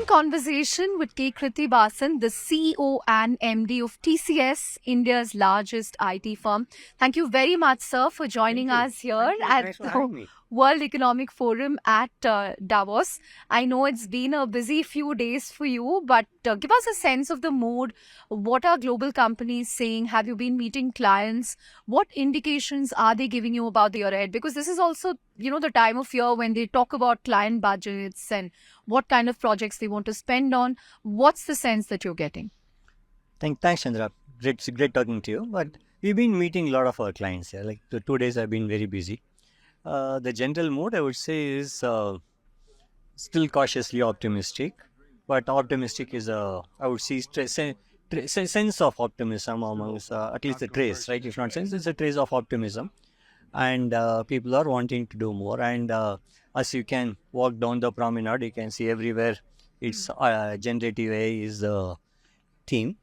conversation with K Krithivasan, the CEO and MD of TCS, India's largest IT firm. Thank you very much, sir, for joining us here at Thanks for the having me. World Economic Forum at Davos. I know it's been a busy few days for you, but give us a sense of the mood. What are global companies saying? Have you been meeting clients? What indications are they giving you about the year ahead? Because this is also, the time of year when they talk about client budgets and what kind of projects they want to spend on. What's the sense that you're getting? Thanks, Chandra. Great talking to you. But we've been meeting a lot of our clients here. Like the 2 days, I've been very busy. The general mood, I would say, is still cautiously optimistic. But optimistic is I would see, sense of optimism amongst at least a trace, right? If not sense, it's a trace of optimism. And people are wanting to do more. And as you can walk down the promenade, you can see everywhere it's generative AI is the theme.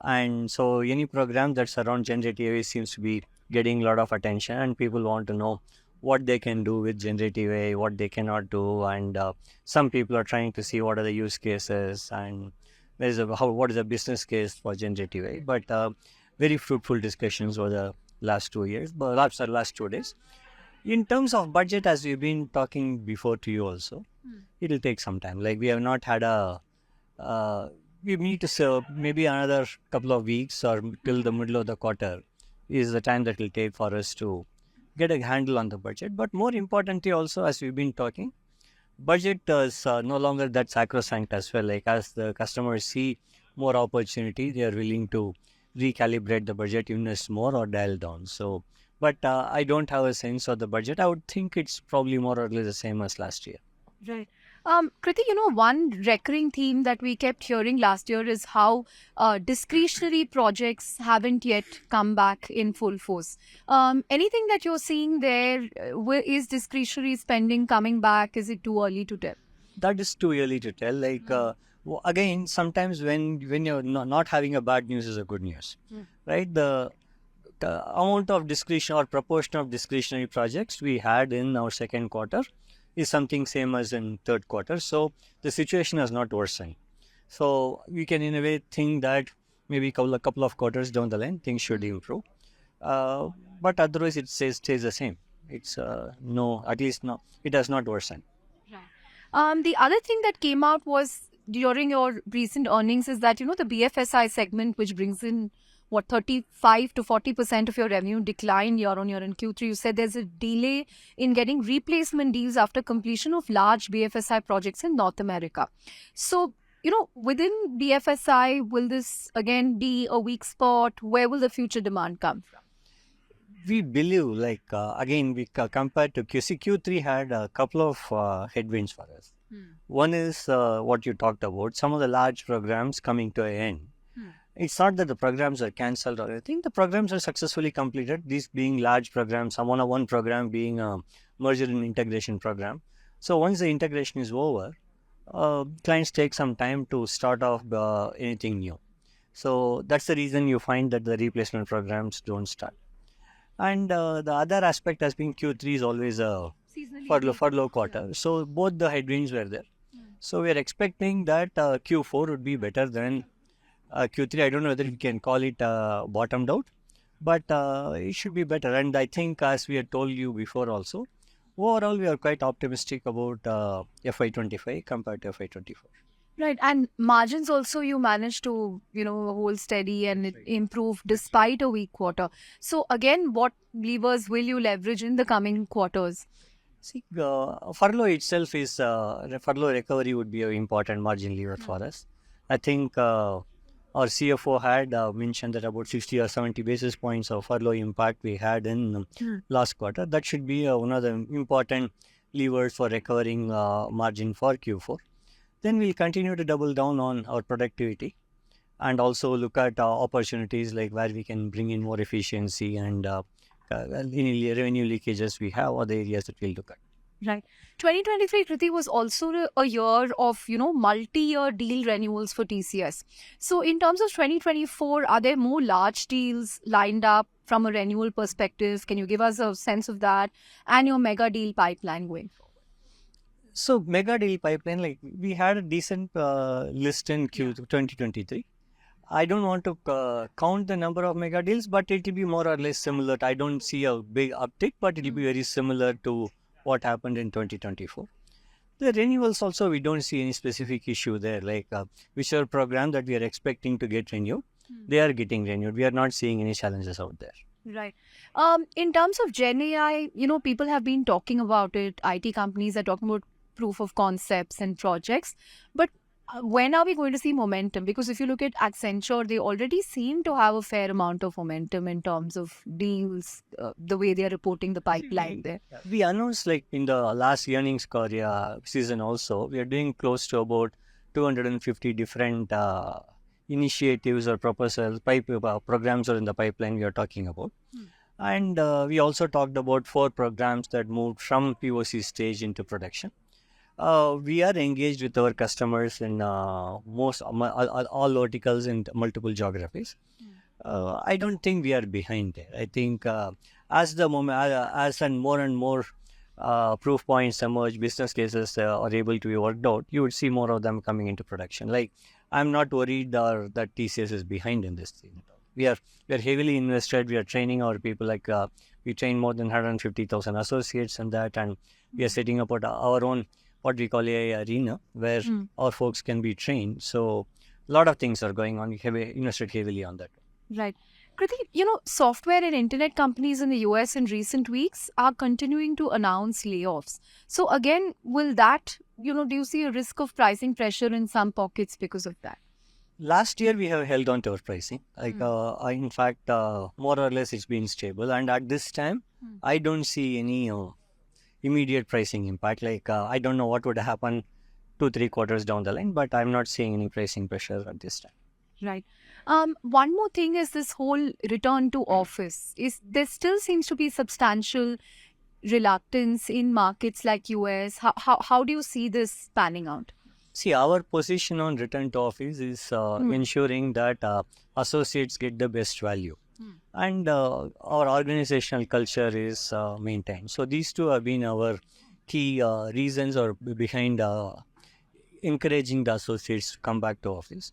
And so any program that's around generative AI seems to be getting a lot of attention, and people want to know what they can do with generative AI, what they cannot do. And some people are trying to see what are the use cases and what is the business case for generative AI. But very fruitful discussions over the last 2 years, but last 2 days. In terms of budget, as we've been talking before to you also, it'll take some time. Like we have not had we need to serve maybe another couple of weeks or till the middle of the quarter is the time that will take for us to get a handle on the budget. But more importantly also, as we've been talking, budget is no longer that sacrosanct as well. Like as the customers see more opportunity, they are willing to recalibrate the budget, invest more or dial down. So, but I don't have a sense of the budget. I would think it's probably more or less the same as last year. Right. Kriti, one recurring theme that we kept hearing last year is how discretionary projects haven't yet come back in full force. Anything that you're seeing there? Is discretionary spending coming back? Is it too early to tell? That is too early to tell. Like again, sometimes when you're not having a bad news is a good news, right? The amount of discretion or proportion of discretionary projects we had in our second quarter is something same as in third quarter. So the situation has not worsened. So we can in a way think that maybe a couple of quarters down the line things should improve. But otherwise it stays the same. It's no, at least no, it has not worsened. The other thing that came out was during your recent earnings is that, the BFSI segment, which brings in 35 to 40% of your revenue, decline year on year in Q3. You said there's a delay in getting replacement deals after completion of large BFSI projects in North America. So, within BFSI, will this again be a weak spot? Where will the future demand come from? We believe, like again, we compared to Q3 had a couple of headwinds for us. One is what you talked about, some of the large programs coming to an end. It's not that the programs are cancelled or anything. The programs are successfully completed. These being large programs, one program being a merger and integration program. So once the integration is over, clients take some time to start off anything new. So that's the reason you find that the replacement programs don't start. And the other aspect has been Q3 is always a furlough quarter. So both the headwinds were there. So we are expecting that Q4 would be better than Q3. I don't know whether we can call it bottomed out, but it should be better. And I think, as we had told you before also, overall we are quite optimistic about FY25 compared to FY24. Right. And margins also you managed to, hold steady and improve despite a weak quarter. So again, what levers will you leverage in the coming quarters? See, furlough itself is, furlough recovery would be an important margin lever for us. I think our CFO had mentioned that about 60 or 70 basis points of furlough impact we had in last quarter. That should be one of the important levers for recovering margin for Q4. Then we'll continue to double down on our productivity and also look at opportunities like where we can bring in more efficiency and any revenue leakages we have, other areas that we'll look at. Right. 2023, Krithi, was also a year of, multi-year deal renewals for TCS. So in terms of 2024, are there more large deals lined up from a renewal perspective? Can you give us a sense of that and your mega deal pipeline going forward? So mega deal pipeline, like we had a decent list in Q 2023. I don't want to count the number of mega deals, but it will be more or less similar. I don't see a big uptick, but it will be very similar to what happened in 2024. The renewals also, we don't see any specific issue there. Like whichever program that we are expecting to get renewed, they are getting renewed. We are not seeing any challenges out there. Right. In terms of Gen AI, people have been talking about it. IT companies are talking about proof of concepts and projects. But when are we going to see momentum? Because if you look at Accenture, they already seem to have a fair amount of momentum in terms of deals, the way they are reporting the pipeline there. We announced like in the last earnings call season also, we are doing close to about 250 different initiatives or proposals, programs are in the pipeline we are talking about. And we also talked about 4 programs that moved from POC stage into production. We are engaged with our customers in all verticals in multiple geographies. I don't think we are behind there. I think as the moment, as and more proof points emerge, business cases are able to be worked out, you would see more of them coming into production. Like I'm not worried that TCS is behind in this thing. We are heavily invested. We are training our people. Like we train more than 150,000 associates in that, and we are setting up our own what we call AI arena where our folks can be trained. So a lot of things are going on. We have invested heavily on that. Right. Krithi, software and internet companies in the US in recent weeks are continuing to announce layoffs. So again, will that, do you see a risk of pricing pressure in some pockets because of that? Last year, we have held on to our pricing. Like, in fact, more or less it's been stable. And at this time, I don't see any immediate pricing impact. Like, I don't know what would happen 2-3 quarters down the line, but I'm not seeing any pricing pressure at this time. Right. One more thing is this whole return to office. There still seems to be substantial reluctance in markets like US. How do you see this panning out? See, our position on return to office is ensuring that associates get the best value. And our organizational culture is maintained. So these two have been our key reasons or behind encouraging the associates to come back to office.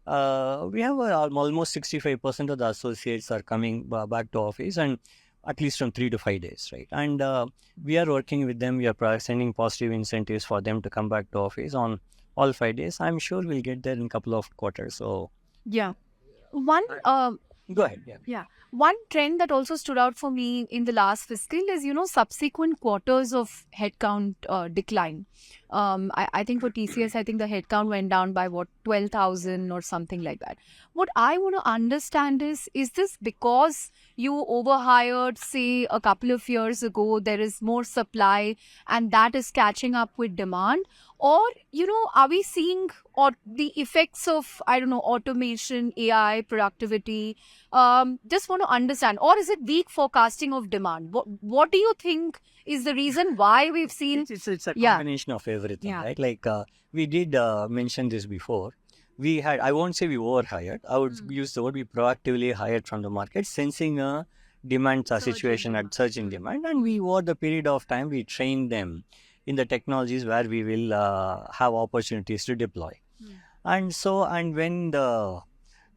We have almost 65% of the associates are coming back to office, and at least from 3 to 5 days, right? And we are working with them. We are sending positive incentives for them to come back to office on all 5 days. I'm sure we'll get there in a couple of quarters. So yeah, one go ahead. yeah. One trend that also stood out for me in the last fiscal is, subsequent quarters of headcount decline. I think for TCS, I think the headcount went down by 12,000 or something like that. What I want to understand is this because you overhired, say, a couple of years ago, there is more supply and that is catching up with demand? Or, are we seeing the effects of, automation, AI, productivity? Just want to understand. Or is it weak forecasting of demand? What do you think is the reason why we've seen? It's a combination of everything, right? Like we did mention this before. I won't say we overhired. I would use the word we proactively hired from the market, sensing a demand situation at surge in demand. And over the period of time, we trained them in the technologies where we will have opportunities to deploy. And when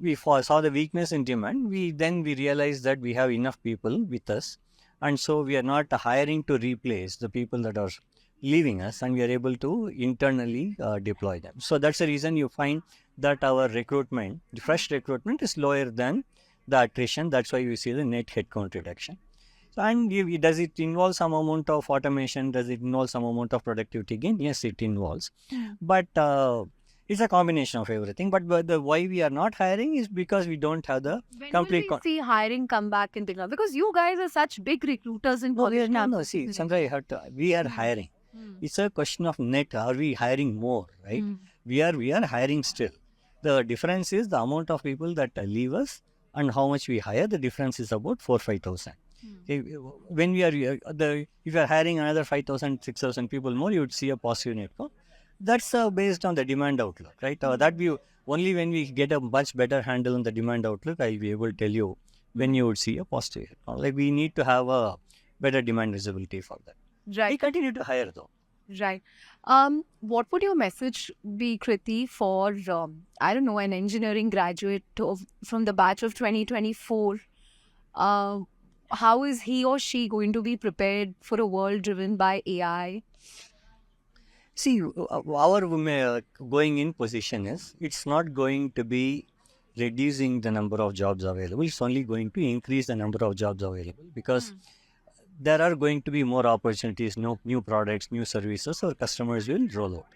we saw the weakness in demand, we realized that we have enough people with us. And so we are not hiring to replace the people that are leaving us, and we are able to internally deploy them. So that's the reason you find that our recruitment, the fresh recruitment is lower than the attrition. That's why you see the net headcount reduction. And does it involve some amount of automation? Does it involve some amount of productivity gain? Yes, it involves. But it's a combination of everything. But the why we are not hiring is because we don't have the complete. When will we see hiring come back in technology? Because you guys are such big recruiters in college. No. See, Chandra, we are hiring. It's a question of net. Are we hiring more? Right? We are hiring still. The difference is the amount of people that leave us and how much we hire. The difference is about 4,000-5,000. When we are if you are hiring another 5,000, 6,000 people more, you would see a positive net count. That's based on the demand outlook, right? That view only when we get a much better handle on the demand outlook, I'll be able to tell you when you would see a positive. Like we need to have a better demand visibility for that. Right. We continue to hire though. Right. What would your message be, Kriti, for I don't know, an engineering graduate from the batch of 2024? Uh, how is he or she going to be prepared for a world driven by AI? See, our going in position is it's not going to be reducing the number of jobs available. It's only going to increase the number of jobs available because there are going to be more opportunities, no new products, new services, or customers will roll out.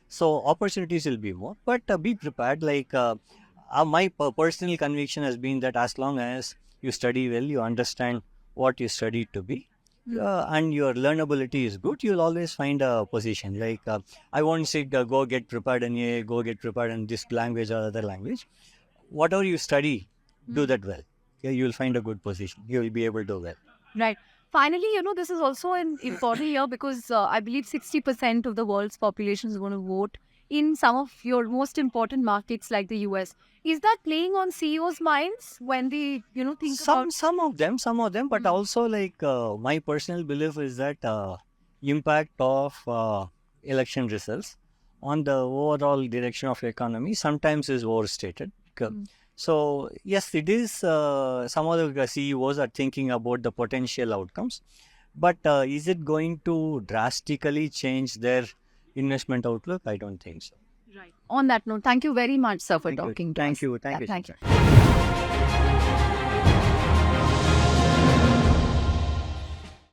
So opportunities will be more, but be prepared. My personal conviction has been that as long as you study well, you understand what you studied to be, and your learnability is good, you'll always find a position. I won't say go get prepared in AI, go get prepared in this language or other language. Whatever you study, do that well. Yeah, you'll find a good position. You will be able to do well. Right. Finally, this is also an important year because I believe 60% of the world's population is going to vote in some of your most important markets like the US. Is that playing on CEOs' minds when they, think about? Some of them, but also my personal belief is that impact of election results on the overall direction of economy sometimes is overstated. So yes, it is. Some of the CEOs are thinking about the potential outcomes, but is it going to drastically change their investment outlook? I don't think so. Right. On that note, thank you very much, sir, for Thank you. talking to Thank us. you. Thank Yeah, you, thank Chandra. you.